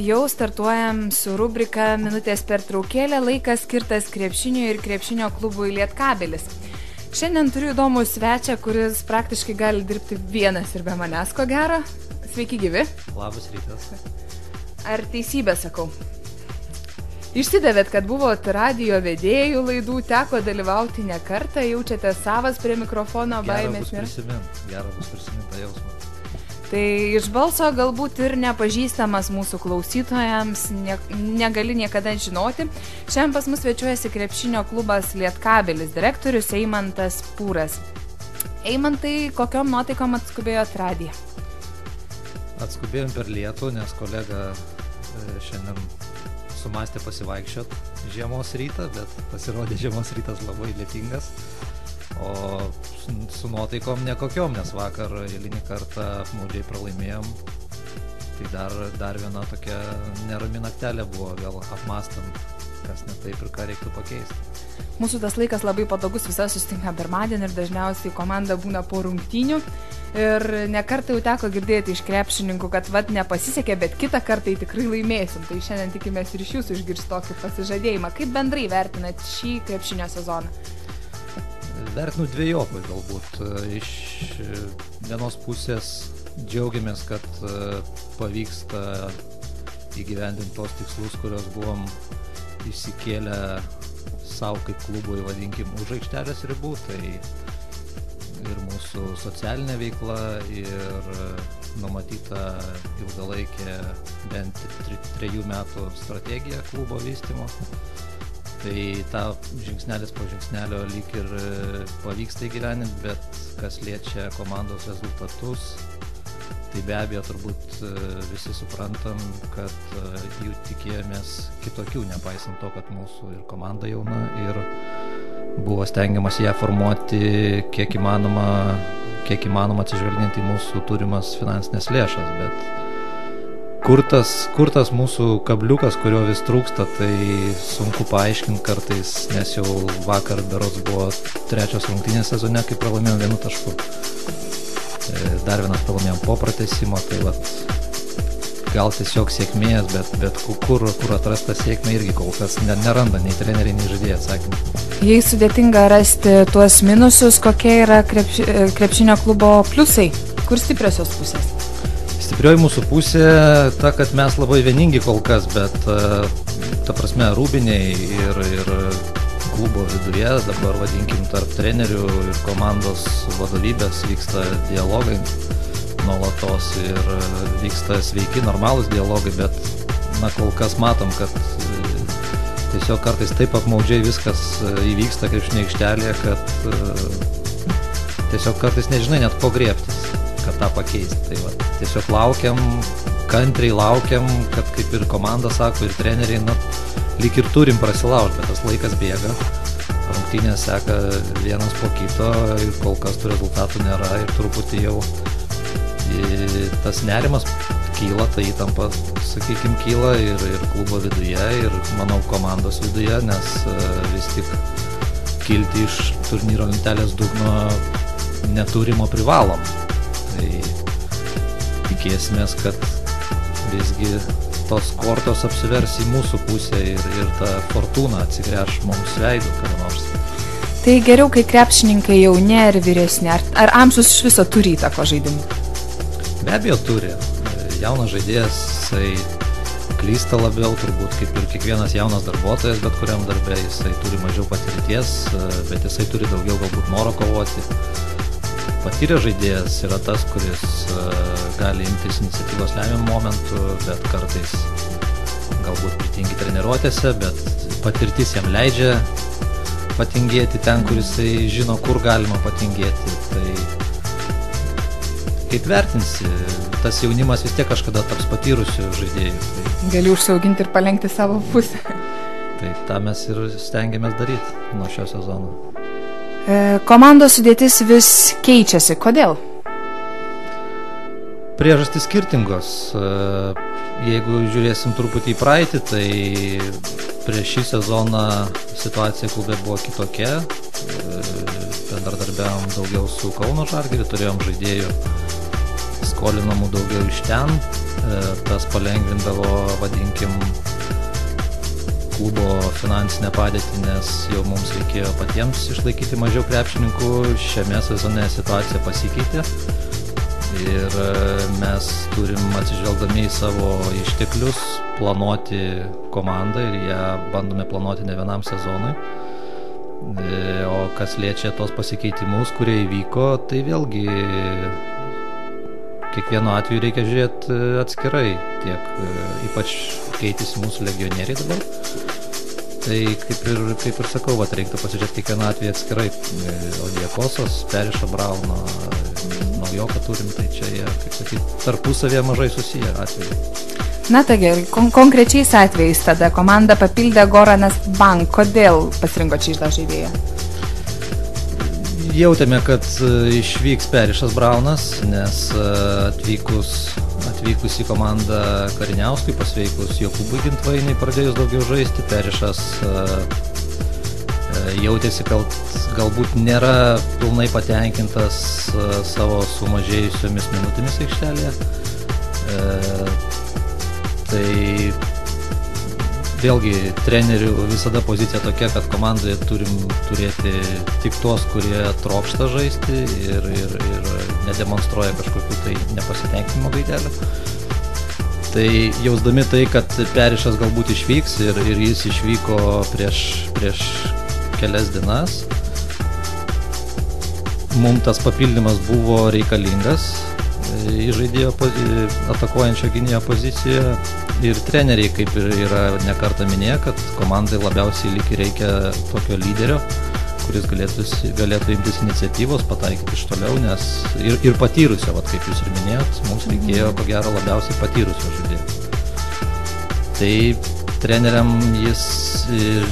Jau startuojam su rubrika Minutės pertraukėlė, laikas skirtas krepšinio ir krepšinio klubui Lietkabelis. Šiandien turiu įdomų svečią, kuris praktiškai gali dirbti vienas ir be manęs, ko gero. Sveiki gyvi. Labas rytas. Ar teisybę sakau? Išsidavėt, kad buvot radijo vedėjų laidų, teko dalyvauti ne kartą, jaučiate savas prie mikrofono, baimės nėra? Gera bus prisimint tą jausmą. Tai iš balso galbūt ir nepažįstamas mūsų klausytojams, negali niekada žinoti. Šiandien pas mus svečiuojasi krepšinio klubas Lietkabelis, direktorius Eimantas Pūras. Eimantai, kokiom nuotaikom atskubėjot radiją? Atskubėjom per lietų, nes kolega šiandien sumastė pasivaikščiot žiemos rytą, bet pasirodė žiemos rytas labai lietingas. O su nuotaikom nekokiom, nes vakar eilinį kartą apmaudžiai pralaimėjom. Tai dar viena tokia nerami naktelė buvo, vėl apmastant, kas ne taip ir ką reiktų pakeisti. Mūsų tas laikas labai patogus, visa susitinka pirmadienį ir dažniausiai komanda būna po rungtynių. Ir nekartą jau teko girdėti iš krepšininkų, kad nepasisekė, bet kitą kartą tikrai laimėsim. Tai šiandien tikimės ir iš jūsų išgirsti tokį pasižadėjimą. Kaip bendrai vertinat šį krepšinio sezoną? Vertinu dvejopai galbūt. Iš vienos pusės džiaugiamės, kad pavyksta įgyvendinti tos tikslus, kurios buvom išsikėlę savo kaip klubui, vadinkim, už aikštelės ribų. Tai ir mūsų socialinė veikla, ir numatyta ilgalaikė bent 3 metų strategija klubo vystymo. Tai tą žingsnelis po žingsnelio lyg ir pavyksta įgyveninti, bet kas liečia komandos rezultatus, tai be abejo turbūt visi suprantam, kad jų tikėjomės kitokių, nepaisant to, kad mūsų ir komanda jauna, ir buvo stengiamas ją formuoti kiek įmanoma atsižvelgiant į mūsų turimas finansinės lėšas, bet Kur tas mūsų kabliukas, kurio vis trūksta, tai sunku paaiškinti kartais, nes jau vakar berods buvo 3 rungtynės sezone, kai pralaimėjom 1 tašku. Dar vienas pralaimėjom po pratęsimo, tai gal tiesiog sėkmės, bet kur atrasta sėkmė irgi kol kas neranda nei treneriai, nei žaidėjai atsakymų. Jei sudėtinga rasti tuos minusus, kokie yra krepšinio klubo pliusai? Kur stipriosios pusės? Stiprioji mūsų pusė ta, kad mes labai vieningi kol kas, bet ta prasme rūbiniai ir klubo viduje, dabar vadinkim tarp trenerių ir komandos vadovybės vyksta dialogai nuolatos ir vyksta sveiki, normalūs dialogai, bet kol kas matom, kad tiesiog kartais taip apmaudžiai viskas įvyksta krepšinio aikštelėje, kad tiesiog kartais nežinai net ko griebtis, kad tą pakeisti. Tai tiesiog kantriai laukiam, kad kaip ir komanda sako, ir treneriai, lyg ir turim prasilaužti, bet tas laikas bėga, rungtynės seka vienas po kito ir kol kas tų rezultatų nėra ir truputį jau tas nerimas kyla, ta įtampa, sakykim, kyla ir klubo viduje, ir manau komandos viduje, nes vis tik kilti iš turnyro lentelės dugno neturimo privalom. Tai tikėsimės, kad visgi tos kortos apsivers į mūsų pusę ir ta fortūna atsigręš mums veidų kada nors. Tai geriau, kai krepšininkai jauni ar vyresni, ar amžius iš viso turi įtako žaidimui? Be abejo turi. Jaunas žaidėjas, jisai klysta labiau, turbūt kaip ir kiekvienas jaunas darbuotojas, bet kuriam darbe jisai turi mažiau patirties, bet jisai turi daugiau galbūt noro kovoti. Patyręs žaidėjas yra tas, kuris gali imtis iniciatyvos lemiamų momentų, bet kartais galbūt pritingi treniruotėse, bet patirtis jam leidžia patingėti ten, kur jisai žino, kur galima patingėti. Tai kaip vertinsi, tas jaunimas vis tiek kažkada taps patyrusių žaidėjų. Gali užsiauginti ir palenkti savo pusę. Tai tą mes ir stengiamės daryti nuo šio sezono. Komandos sudėtis vis keičiasi. Kodėl? Priežastys skirtingos. Jeigu žiūrėsim truputį į praeitį, tai prieš šį sezoną situacija klube buvo kitokia. Bendradarbiavom daugiau su Kauno Žalgiriu, turėjom žaidėjų skolinamų daugiau iš ten. tas palengvindavo, vadinkim, klubo finansinę padėtį, nes jau mums reikėjo patiems išlaikyti mažiau krepšininkų. Šiame sezone situacija pasikeitė ir mes turim atsižvelgdami į savo išteklius planuoti komandą ir ją bandome planuoti ne vienam sezonui. O kas liečia tos pasikeitimus, kurie įvyko, tai vėlgi kiekvienu atveju reikia žiūrėti atskirai, tiek ypač keitėsi mūsų legionieriai dabar. Tai kaip ir sakau, reiktų pasižiūrėti kiekvieną atveju atskirai. Odiakosas, Perišą, Brauną, Naujoką turim, tai čia jie, kaip sakyti, tarpusavėje mažai susiję atvejai. Na tai gerai, konkrečiais atvejais tada komanda papildė Goranas Bank. Kodėl pasirinko čia šitą žaidėją? Jautėme, kad išvyks Perišas Braunas, nes atvykus į komandą Kariniauskui, pasveikus Jokūbui Gintvainiui, pradėjus daugiau žaisti, Perišas jautėsi, galbūt nėra pilnai patenkintas savo sumažėjusiomis minutėmis aikštelėje. Tai vėlgi trenerių visada pozicija tokia, kad komandoje turim turėti tik tuos, kurie trokšta žaisti ir nedemonstruoja kažkokių tai nepasitenkinimo gaidelių. Tai jausdami tai, kad Perišas galbūt išvyks ir jis išvyko prieš kelias dienas, mums tas papildymas buvo reikalingas į žaidėjo atakuojančio gynėjo poziciją. Ir treneriai, kaip ir yra nekartą minėję, kad komandai labiausiai lyg reikia tokio lyderio, kuris galėtų imtis iniciatyvos, pataikyti iš toliau, nes ir patyrusio, kaip jūs ir minėjot, mums reikėjo ko gero labiausiai patyrusio žaidėjo. Tai treneriam jis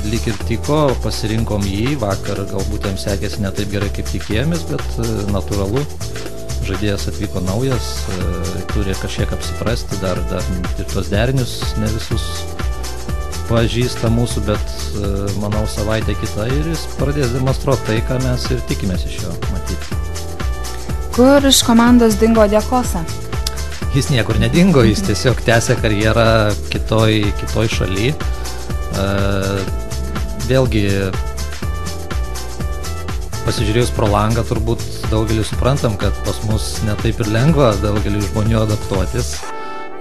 lyg ir tiko, pasirinkom jį, vakar galbūt jam sekėsi ne taip gerai kaip tikėjomės, bet natūralu. Žaidėjas atvyko naujas, turi kažkiek apsiprasti, dar ir tos derinius ne visus pažįsta mūsų, bet manau savaitę kitą ir jis pradės demonstruoti tai, ką mes ir tikimės iš jo matyti. Kur iš komandos dingo Odiakosa? Jis niekur nedingo, jis tiesiog tęsė karjerą kitoj šaly. Vėlgi, pasižiūrėjus pro langą, turbūt daugelį suprantam, kad pas mus netaip ir lengva daugelį žmonių adaptuotis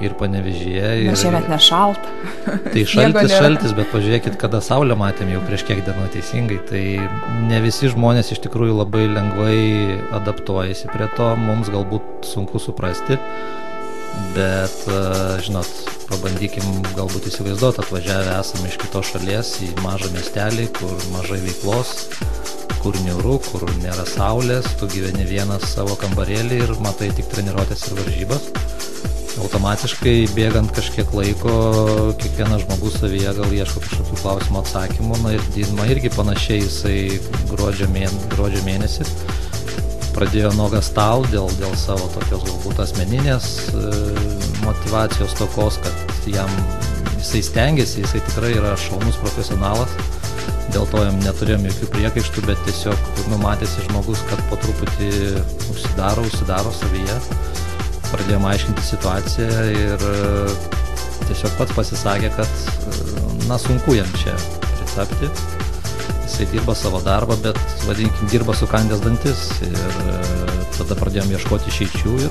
ir Panevėžyje. Na, šiemet nešalta. Tai šaltis, bet pažiūrėkit, kada saulę matėm jau prieš kiek dienų teisingai. Tai ne visi žmonės iš tikrųjų labai lengvai adaptuojasi prie to, mums galbūt sunku suprasti. Bet, žinot, pabandykim galbūt įsivaizduoti, atvažiavę esame iš kitos šalies į mažą miestelį, kur mažai veiklos, kur niūru, kur nėra saulės, tu gyveni vienas savo kambarėlį ir matai tik treniruotės ir varžybas. Automatiškai bėgant kažkiek laiko, kiekvienas žmogus savyje gal ieško kažkokių klausimų atsakymų. Na ir Didma irgi panašiai, jisai gruodžio mėnesį pradėjo nuogąstaut dėl savo tokios galbūt asmeninės motyvacijos tokos, kad jisai stengiasi, jisai tikrai yra šaunus profesionalas. Dėl to jam neturėjom jokių priekaištų, bet tiesiog matėsi žmogus, kad po truputį užsidaro savyje. Pradėjom aiškinti situaciją ir tiesiog pats pasisakė, kad sunku jam čia pritapti. Jisai dirba savo darbą, bet vadinkim, dirba sukandęs dantis ir tada pradėjom ieškoti išeičių ir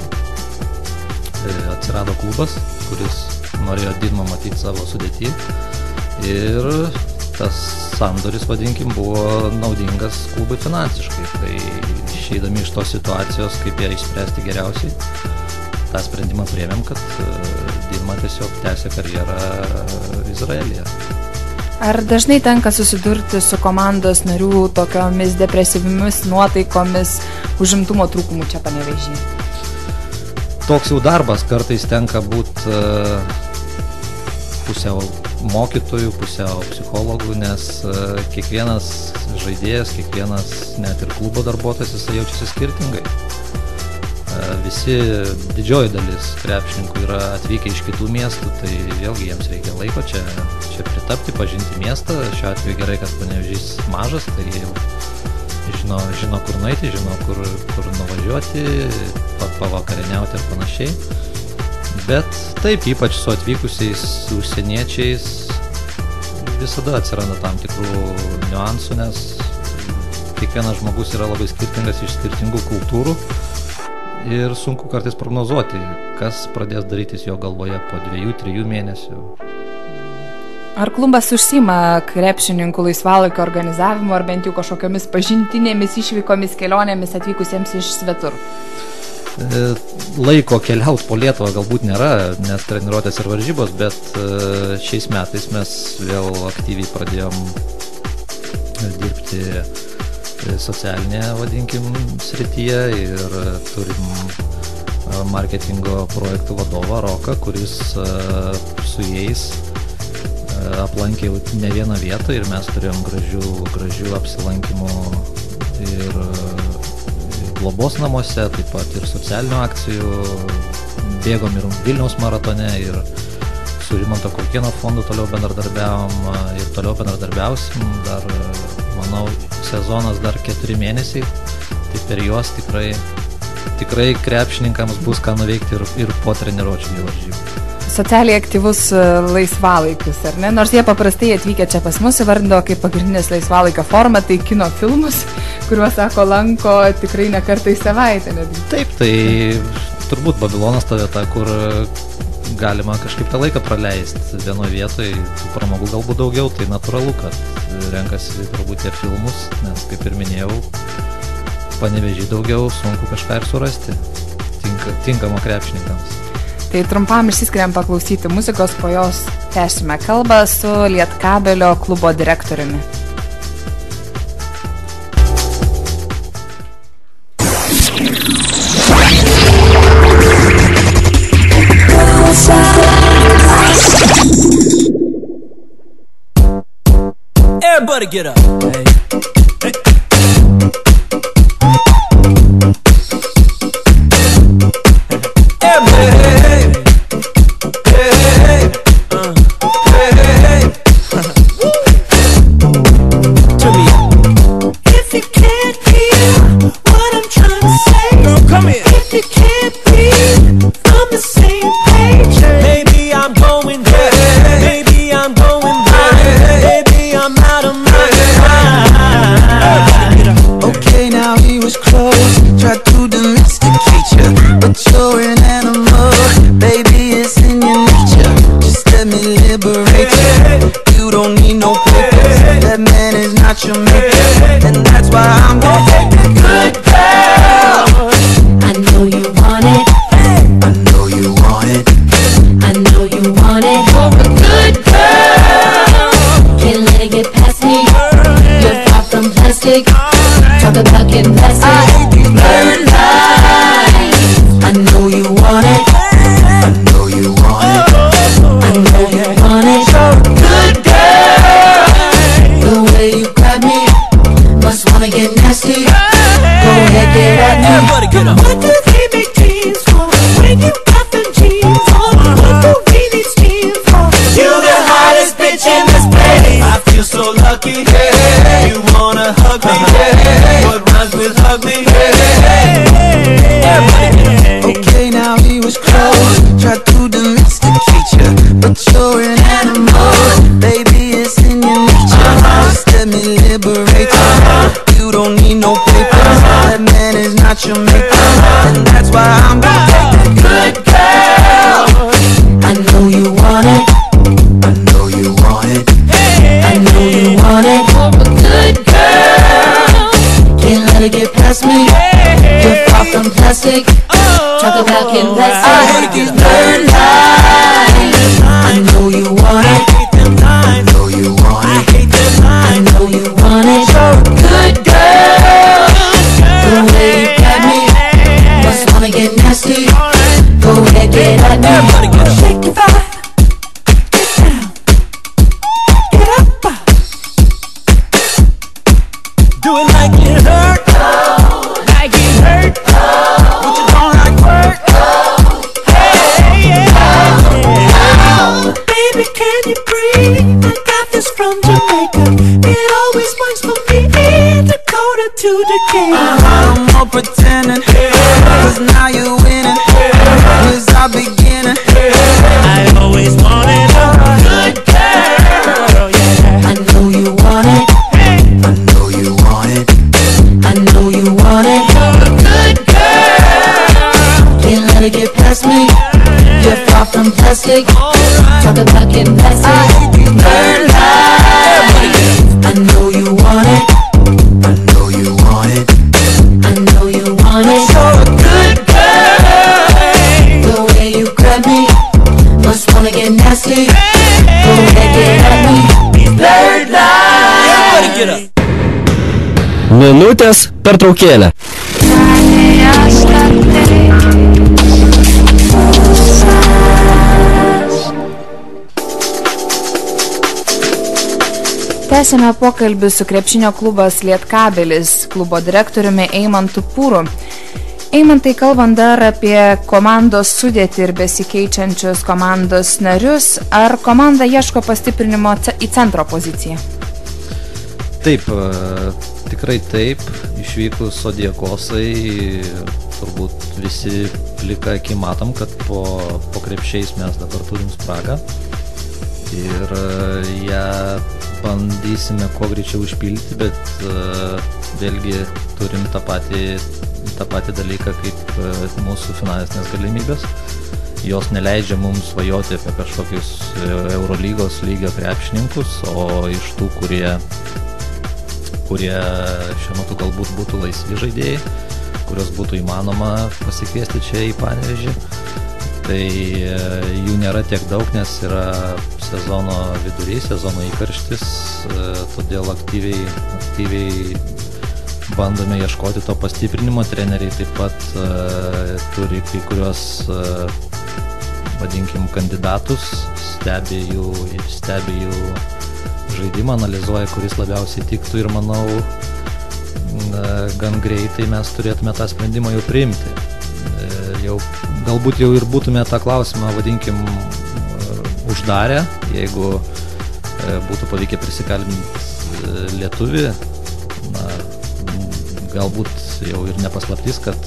atsirado klubas, kuris norėjo Didmą matyti savo sudėtį ir tas sandoris, vadinkim, buvo naudingas klubui finansiškai. Tai išeidami iš tos situacijos, kaip ją išspręsti geriausiai, tą sprendimą priėmėm, kad Didma tiesiog tęsė karjerą Izraelyje. Ar dažnai tenka susidurti su komandos narių tokiomis depresyvimis nuotaikomis, užimtumo trūkumų čia Panevėžyje? Toks jau darbas, kartais tenka būti pusiau mokytojų, pusiau psichologų, nes kiekvienas žaidėjas, kiekvienas net ir klubo darbuotojas, jisai jaučiasi skirtingai. Visi, didžioji dalis krepšininkų yra atvykę iš kitų miestų, tai vėlgi jiems reikia laiko čia pritapti, pažinti miestą. Šiuo atveju gerai, kad Panevėžys mažas, tai jau žino kur nueiti, žino kur nuvažiuoti, pavakarieniauti ir panašiai. Bet taip, ypač su atvykusiais užsieniečiais visada atsiranda tam tikrų niuansų, nes kiekvienas žmogus yra labai skirtingas iš skirtingų kultūrų ir sunku kartais prognozuoti, kas pradės darytis jo galvoje po 2-3 mėnesių. Ar klubas užsiima krepšininkų laisvalaikio organizavimu ar bent jau kažkokiamis pažintinėmis išvykomis kelionėmis atvykusiems iš svetur? Laiko keliaut po Lietuvą galbūt nėra, nes treniruotės ir varžybos, bet šiais metais mes vėl aktyviai pradėjom dirbti socialinėje, vadinkim, srityje ir turim marketingo projektų vadovą Roką, kuris su jais aplankė ne vieną vietą ir mes turėjom gražių apsilankymų ir globos namuose, taip pat ir socialinių akcijų, bėgom ir Vilniaus maratone ir su Rimanto Kaukėno fondu toliau bendradarbiavom ir toliau bendradarbiausim, dar, manau, sezonas dar 4 mėnesiai, tai per juos tikrai krepšininkams bus ką nuveikti ir po treniruočių varžybų. Socialiai aktyvus laisvalaikius, ar ne? Nors jie paprastai atvykę čia pas mus įvardino kaip pagrindinės laisvalaikio forma, tai kino filmus, kuriuos, sako, lanko tikrai ne kartą į savaitę. Netgi. Taip, tai turbūt Babilonas ta vieta, kur galima kažkaip tą laiką praleisti vienoje vietoje, tų pramogų galbūt daugiau, tai natūralu, kad renkasi turbūt ir filmus, nes, kaip ir minėjau, Panevėžy daugiau sunku kažką ir surasti, tinkamo krepšininkams. Tai trumpam išsiskiriam paklausyti muzikos, po jos tęsime kalbą su Lietkabelio klubo direktoriumi. Everybody get up. Hey. I'm more pretending, 'cause now you're winning, 'cause I beginning. get up. Minutės pertraukėlė. Tęsėme pokalbį su krepšinio klubas Lietkabelis klubo direktoriumi Eimantu Pūru. Eimantai, kalbant dar apie komandos sudėtį ir besikeičiančius komandos narius, ar komanda ieško pastiprinimo į centro poziciją? Taip, tikrai taip. Išvykus Odiekosai, turbūt visi plika akį matom, kad po krepšiais mes dabar turim spragą. Ir ją bandysime kuo greičiau užpildyti, bet vėlgi turim tą patį dalyką kaip mūsų finansinės galimybės. Jos neleidžia mums svajoti apie kažkokius Eurolygos lygio krepšininkus, o iš tų, kurie šiuo metu galbūt būtų laisvi žaidėjai, kurios būtų įmanoma pasikviesti čia į Panevėžį. Tai jų nėra tiek daug, nes yra sezono vidurys, sezono įkarštis, todėl aktyviai bandome ieškoti to pastiprinimo. Treneriai taip pat turi kai kurios, vadinkim, kandidatus, stebi jų žaidimą, analizuoja, kuris labiausiai tiktų ir manau, gan greitai mes turėtume tą sprendimą jau priimti. Galbūt jau ir būtume tą klausimą, vadinkim, uždarę, jeigu būtų pavykę prisikalbinti lietuvį. Galbūt jau ir nepaslaptis, kad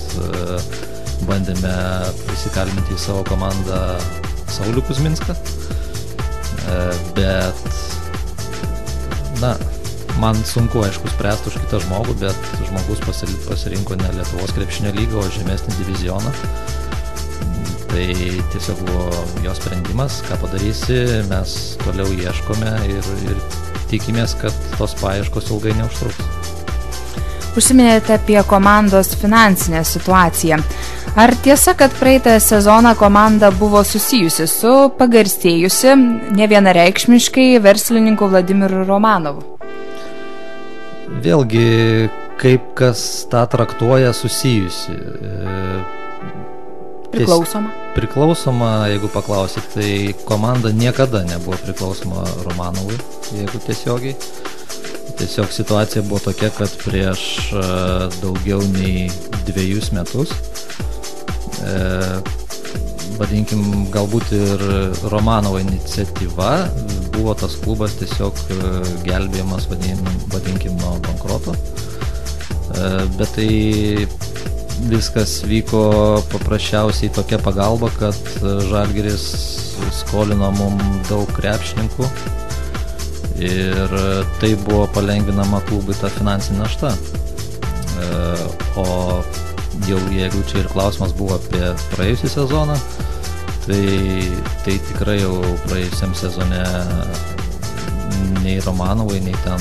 bandėme prisikalbinti į savo komandą Saulių Kuzminską, bet man sunku, aišku, spręsti už kitą žmogų, bet žmogus pasirinko ne Lietuvos krepšinio lygą, o žemesnį divizioną. Tai tiesiog buvo jo sprendimas, ką padarysi, mes toliau ieškome ir tikimės, kad tos paieškos ilgai neužtruks. Užsiminėte apie komandos finansinę situaciją. Ar tiesa, kad praeitą sezoną komanda buvo susijusi su pagarsėjusi nevienareikšmiškai verslininku Vladimiru Romanovu? Vėlgi, kaip kas tą traktuoja susijusi. Priklausoma, jeigu paklausit, tai komanda niekada nebuvo priklausoma Romanovui, jeigu tiesiogiai. Tiesiog situacija buvo tokia, kad prieš daugiau nei 2 metus, vadinkim, galbūt ir Romanovo iniciatyva, buvo tas klubas tiesiog gelbėjimas, vadinkim, nuo bankroto. Bet tai viskas vyko paprasčiausiai tokia pagalba, kad Žalgiris skolino mums daug krepšininkų ir tai buvo palengvinama klubui ta finansinė našta. O jau jeigu čia ir klausimas buvo apie praėjusį sezoną, tai tikrai jau praėjusiam sezone nei Romanovai, nei ten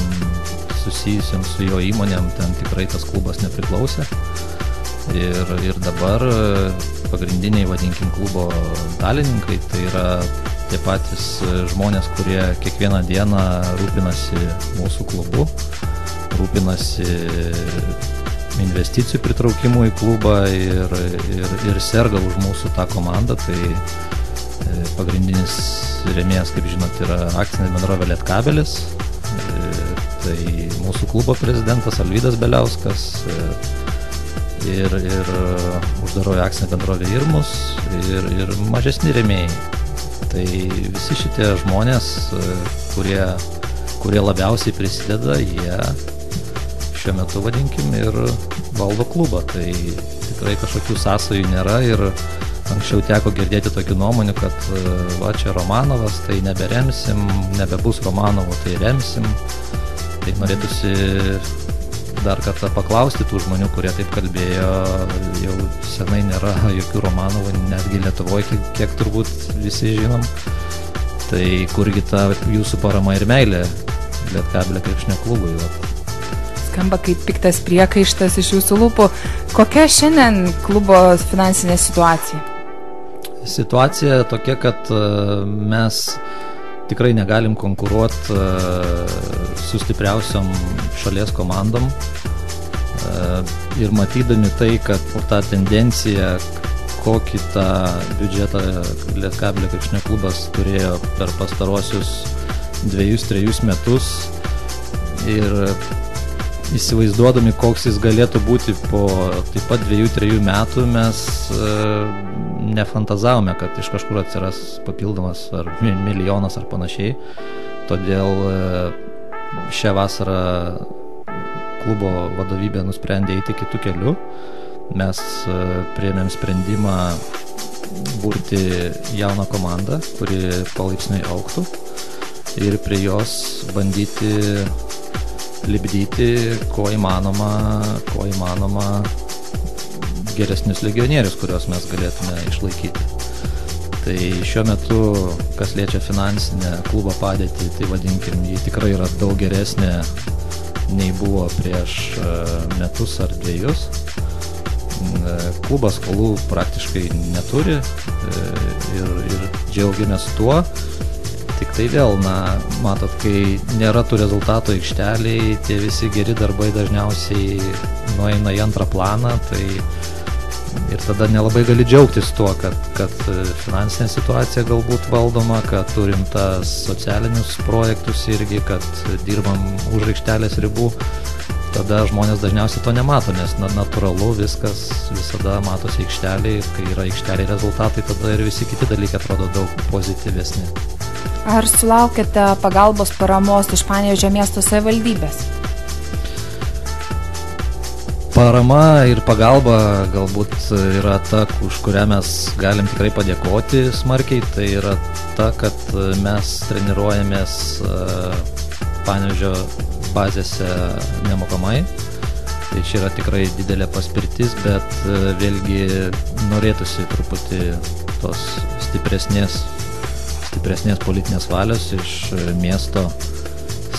susijusiam su jo įmonėm, ten tikrai tas klubas nepriklausė. Ir dabar pagrindiniai, vadinkim, klubo dalininkai, tai yra tie patys žmonės, kurie kiekvieną dieną rūpinasi mūsų klubu, rūpinasi investicijų pritraukimu į klubą ir serga už mūsų tą komandą. Tai pagrindinis rėmėjas, kaip žinot, yra akcinė bendrovė Lietkabelis, tai mūsų klubo prezidentas Alvydas Beliauskas ir uždaroji akcinė bendrovė Irmus ir mažesni rėmėjai. Tai visi šitie žmonės, kurie labiausiai prisideda, jie šiuo metu, vadinkim, ir valdo klubą. Tai tikrai kažkokių sąsajų nėra ir anksčiau teko girdėti tokių nuomonių, kad va čia Romanovas, tai neberemsim, nebebus Romanovo, tai remsim. Tai norėtųsi dar kartą paklausti tų žmonių, kurie taip kalbėjo, jau senai nėra jokių Romanovų, netgi Lietuvoje, kiek turbūt visi žinom. Tai kurgi ta jūsų parama ir meilė Lietkabelio krepšinio klubui? Skamba kaip piktas priekaištas iš jūsų lūpų. Kokia šiandien klubo finansinė situacija? Situacija tokia, kad mes tikrai negalim konkuruoti su stipriausiom šalies komandom. Ir matydami tai, kad ta tendencija, kokį tą biudžetą Lietkabelio krepšinio klubas turėjo per pastaruosius 2-3 metus ir įsivaizduodami, koks jis galėtų būti po taip pat 2-3 metų, mes nefantazavome, kad iš kažkur atsiras papildomas ar milijonas ar panašiai. Todėl šią vasarą klubo vadovybė nusprendė eiti kitų kelių. Mes priėmėm sprendimą burti jauną komandą, kuri palaipsniui augtų ir prie jos bandyti lipdyti kuo įmanoma geresnius legionierius, kuriuos mes galėtume išlaikyti. Tai šiuo metu, kas liečia finansinę klubo padėtį, tai vadinkim, jį tikrai yra daug geresnė nei buvo prieš metus ar 2. Klubas skolų praktiškai neturi ir džiaugiamės tuo. Tik tai vėl, matot, kai nėra tų rezultatų aikšteliai, tie visi geri darbai dažniausiai nueina į antrą planą, tai ir tada nelabai gali džiaugtis tuo, kad finansinė situacija galbūt valdoma, kad turim tas socialinius projektus irgi, kad dirbam už aikštelės ribų. Tada žmonės dažniausiai to nemato, nes natūralu viskas visada matosi aikšteliai, kai yra aikšteliai rezultatai, tada ir visi kiti dalykai atrodo daug pozityvesni. Ar sulaukėte pagalbos paramos iš Panevėžio miesto savivaldybės? Parama ir pagalba galbūt yra ta, už kurią mes galim tikrai padėkoti smarkiai. Tai yra ta, kad mes treniruojamės Panevėžio bazėse nemokamai. Tai čia yra tikrai didelė paspirtis, bet vėlgi norėtųsi truputį tos stipresnės politinės valios iš miesto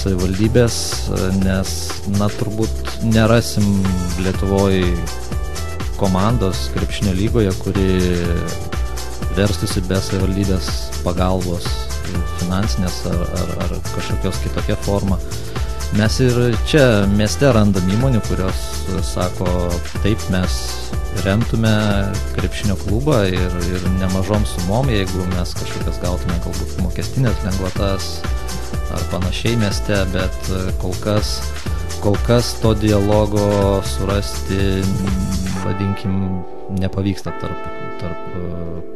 savivaldybės, nes turbūt nerasim Lietuvoje komandos krepšinio lygoje, kuri verstusi be savivaldybės pagalbos finansinės ar kažkokios kitokia forma. Mes ir čia mieste randam įmonių, kurios sako, taip mes remtume krepšinio klubą ir nemažom sumom, jeigu mes kažkokias gautume galbūt mokestinės lengvatas ar panašiai mieste, bet kol kas to dialogo surasti, vadinkim, nepavyksta tarp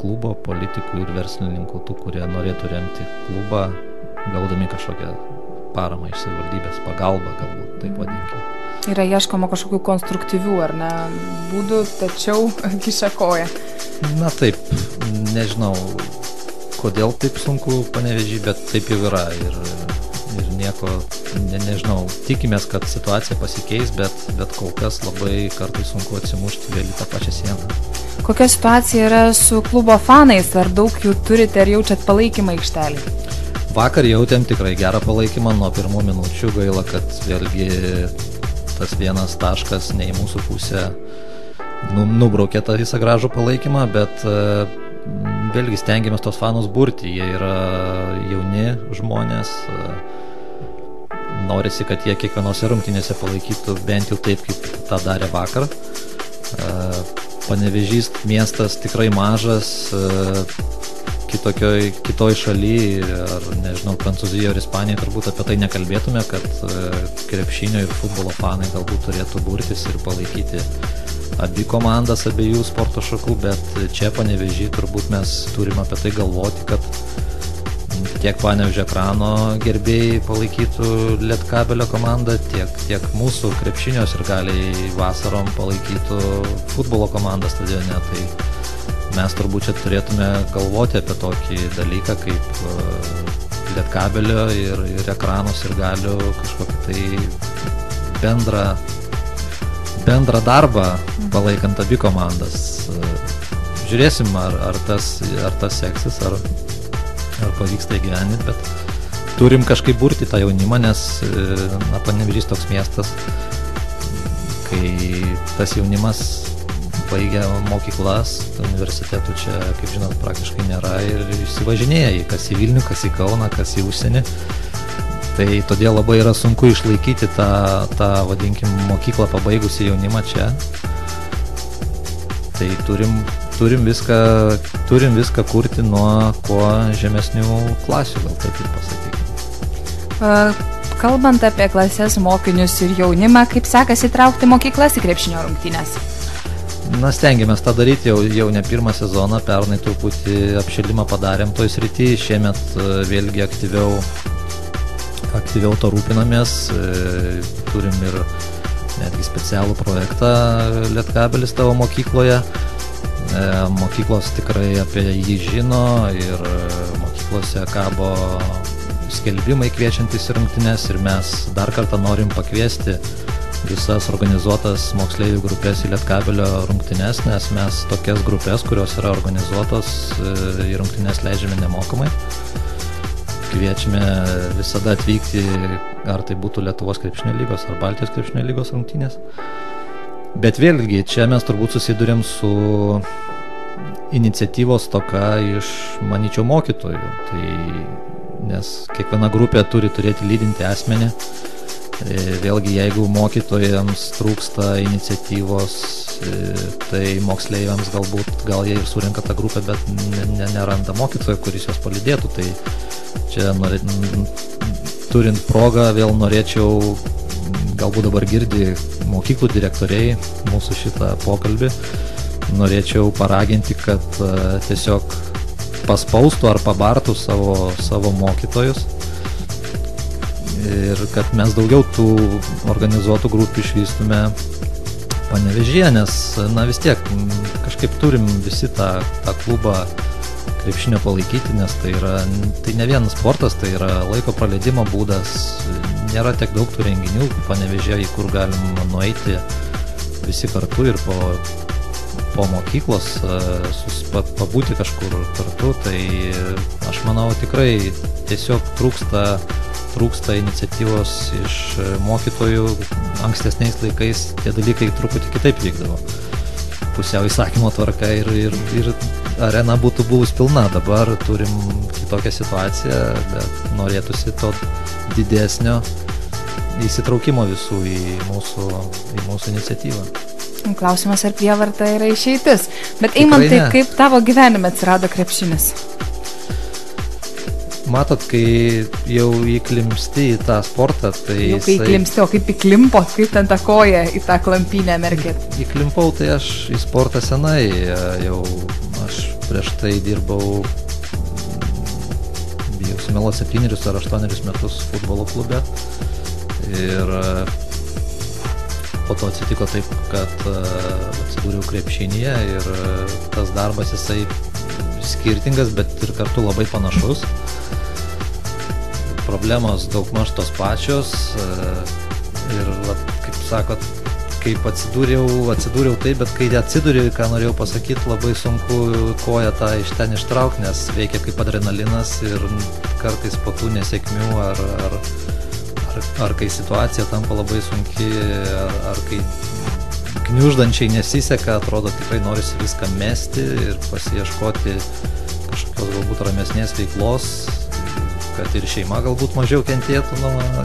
klubo, politikų ir verslininkų, tų, kurie norėtų remti klubą, gaudami kažkokią paramą iš savivaldybės, pagalbą galbūt, taip vadinkim. Yra ieškoma kažkokių konstruktyvių, ar ne, būdų, tačiau kiša koją. Na taip, nežinau, kodėl taip sunku Panevėžy, bet taip jau yra ir nieko, nežinau, tikimės, kad situacija pasikeis, bet kol kas labai kartais sunku atsimušti vėl į tą pačią sieną. Kokia situacija yra su klubo fanais? Ar daug jų turite, ar jaučiat palaikymą aikštelį? Vakar jautėm tikrai gerą palaikymą nuo pirmų minučių, gaila, kad vėlgi tas vienas taškas ne į mūsų pusę nubraukė tą visą gražų palaikymą, bet vėlgi stengiamės tos fanus burti, jie yra jauni žmonės, norisi, kad jie kiekvienose rungtynėse palaikytų bent jau taip, kaip tą darė vakar. Panevėžys miestas tikrai mažas, kitoj šaly, ar nežinau, Prancūzijoje ar Ispanijoje turbūt apie tai nekalbėtume, kad krepšinio ir futbolo fanai galbūt turėtų burtis ir palaikyti abi komandas, abiejų sporto šakų, bet čia Panevėžy turbūt mes turime apie tai galvoti, kad tiek Panevėžio ekrano gerbėjai palaikytų Lietkabelio komandą, tiek mūsų krepšinio sirgaliai vasarom palaikytų futbolo komandą stadione. Tai mes turbūt čia turėtume galvoti apie tokį dalyką kaip Lietkabelio ir ekrano sirgalių kažkokį tai bendrą darbą palaikant abi komandas. Žiūrėsim, ar tas seksis, ar pavyksta įgyvendinti, bet turim kažkaip burti tą jaunimą, nes Panevėžys toks miestas, kai tas jaunimas baigia mokyklas, universitetų čia, kaip žinot, praktiškai nėra ir įsivažinėja kas į Vilnių, kas į Kauną, kas į užsienį. Tai todėl labai yra sunku išlaikyti tą vadinkim, mokyklą pabaigusi jaunimą čia. Tai turim viską kurti nuo kuo žemesnių klasių, gal taip ir pasakykime. Kalbant apie klases, mokinius ir jaunimą, kaip sekasi traukti mokyklas į krepšinio rungtynes? Na, stengiamės tą daryti jau ne pirmą sezoną, pernai truputį apšilimą padarėm toj srity, šiemet vėlgi aktyviau to rūpinamės, turim ir netgi specialų projektą Lietkabelis tavo mokykloje, mokyklos tikrai apie jį žino ir mokyklose kabo skelbimai kviečiantys į rungtynes ir mes dar kartą norim pakviesti visas organizuotas moksleivių grupės į Lietkabelio rungtynes, nes mes tokias grupės, kurios yra organizuotos į rungtynes leidžiame nemokamai. Kviečiame visada atvykti, ar tai būtų Lietuvos krepšinio lygos ar Baltijos krepšinio lygos rungtynės. Bet vėlgi, čia mes turbūt susidurėm su iniciatyvos toka iš, manyčiau, mokytojų. Nes kiekviena grupė turi turėti lydinti asmenį. Vėlgi, jeigu mokytojams trūksta iniciatyvos, tai moksleiviams gal jie ir surenka tą grupę, bet neranda mokytojo, kuris juos palydėtų. Tai čia turint progą vėl norėčiau, galbūt dabar girdi mokyklų direktoriai mūsų šitą pokalbį, norėčiau paraginti, kad tiesiog paspaustų ar pabartų savo mokytojus ir kad mes daugiau tų organizuotų grupių išvystume Panevėžyje, nes vis tiek kažkaip turim visi tą klubą krepšinio palaikyti, nes tai ne vienas sportas, tai yra laiko praleidimo būdas, nėra tiek daug tų renginių Panevėžyje, į kur galim nueiti visi kartu ir po mokyklos pabūti kažkur kartu, tai aš manau tikrai tiesiog trūksta iniciatyvos iš mokytojų. Ankstesniais laikais tie dalykai truputį kitaip vykdavo. Pusiau įsakymo tvarka ir arena būtų buvus pilna. Dabar turim kitokią situaciją, bet norėtųsi to didesnio įsitraukimo visų į mūsų iniciatyvą. Klausimas, ar prievarta yra išeitis. Bet Eimantai, kaip tavo gyvenime atsirado krepšinis? Matot, kai jau įklimpsti į tą sportą, tai... Jau kai įklimpsti, o kaip įklimpot, kaip ten tą koją į tą klampinę merkėt? Įklimpau, tai aš į sportą senai, jau aš prieš tai dirbau, bijau sumeluoti 7 ar 8 metus futbolo klube ir po to atsitiko taip, kad atsidūriau krepšinyje ir tas darbas jisai skirtingas, bet ir kartu labai panašus. Problemos daugmaž tos pačios ir, kaip sakot, kaip atsidūriau taip, bet kai atsidūriau, ką norėjau pasakyti, labai sunku koją tą iš ten ištraukti, nes veikia kaip adrenalinas ir kartais po tų nesėkmių ar kai situacija tampa labai sunki, ar kai gniuždančiai nesiseka, atrodo tikrai norisi viską mesti ir pasiieškoti kažkokios galbūt ramesnės veiklos, kad ir šeima galbūt mažiau kentėtų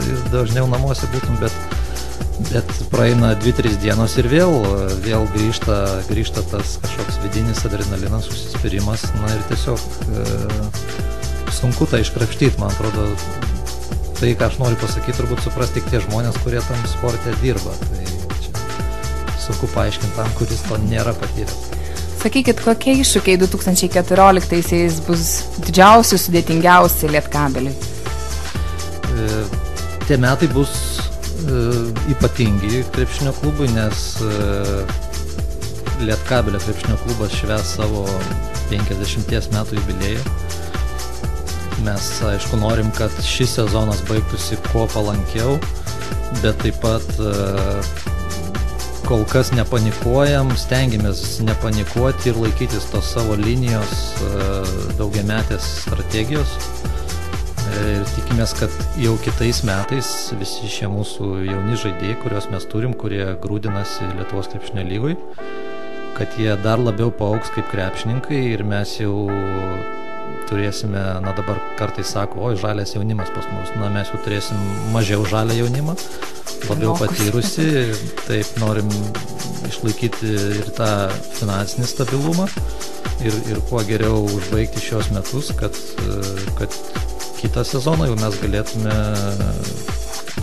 ir dažniau namuose būtum, bet praeina 2-3 dienos ir vėl grįžta tas kažkoks vidinis adrenalinas, užsispyrimas, ir tiesiog sunku tą iškrapštyti, man atrodo. Tai, ką aš noriu pasakyti, turbūt supras tik tie žmonės, kurie tam sporte dirba. Tai čia sunku paaiškinti tam, kuris to nėra patyręs. Sakykit, kokie iššūkiai 2014-aisiais bus didžiausi, sudėtingiausi Lietkabeliui? Tie metai bus ypatingi krepšinio klubui, nes Lietkabelio krepšinio klubas švęs savo 50 metų jubiliejų. Mes, aišku, norim, kad šis sezonas baigtųsi kuo palankiau, bet taip pat kol kas nepanikuojam, stengiamės nepanikuoti ir laikytis tos savo linijos daugiametės strategijos. Ir tikimės, kad jau kitais metais visi šie mūsų jauni žaidėjai, kuriuos mes turim, kurie grūdinasi Lietuvos krepšinio lygoj, kad jie dar labiau paaugs kaip krepšininkai ir mes jau turėsime, dabar kartais sako, oi, žalias jaunimas pas mus, mes jau turėsim mažiau žalią jaunimą, labiau patyrusi, taip norim išlaikyti ir tą finansinį stabilumą ir kuo geriau užbaigti šios metus, kad kitą sezoną jau mes galėtume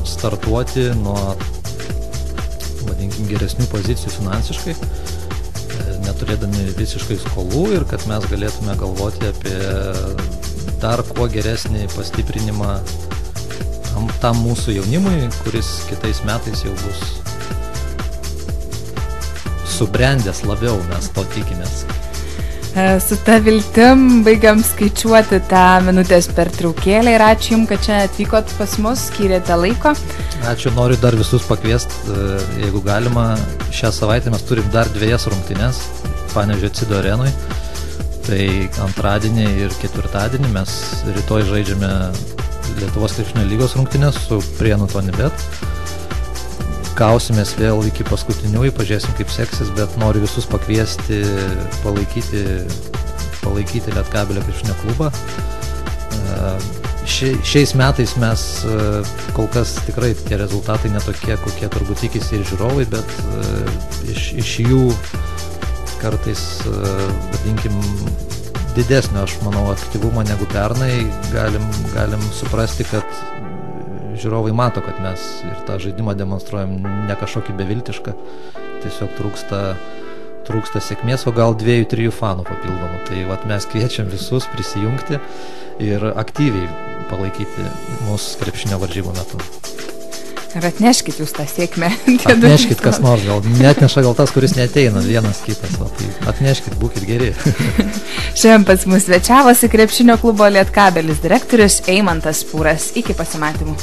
startuoti nuo, vadinkim, geresnių pozicijų finansiškai, neturėdami visiškai skolų ir kad mes galėtume galvoti apie dar kuo geresnį pastiprinimą tam mūsų jaunimui, kuris kitais metais jau bus subrendęs labiau, mes to tikimės. Su ta viltim baigiam skaičiuoti tą minutės pertraukėlę ir ačiū Jums, kad čia atvykot pas mus, skyrėte laiko. Ačiū, noriu dar visus pakviesti, jeigu galima, šią savaitę mes turim dar 2 rungtynes Panevėžio Cido arenoj. Tai antradienį ir ketvirtadienį mes rytoj žaidžiame Lietuvos krepšinio lygos rungtynes su Prienų Tonybet. Kausimės vėl iki paskutiniųjų, pažiūrėsim kaip seksis, bet noriu visus pakviesti, palaikyti Lietkabelio krepšinio klubą. Šiais metais mes kol kas tikrai tie rezultatai netokie, kokie turbūt tikisi ir žiūrovai, bet iš jų kartais, vadinkim, didesnio, aš manau, aktyvumo negu pernai, galim suprasti, kad žiūrovai mato, kad mes ir tą žaidimą demonstruojam ne kažkokį beviltišką, tiesiog trūksta sėkmės, o gal 2-3 fanų papildomų. Tai mes kviečiam visus prisijungti ir aktyviai palaikyti mūsų krepšinio varžybų metu. Ir atneškit jūs tą sėkmę. Atneškit kas nors, gal neatneša gal tas, kuris neateina, vienas kitas, tai atneškit, būkit geri. Šiandien pas mus svečiavosi krepšinio klubo Lietkabelis direktorius Eimantas Pūras. Iki pasimatymų.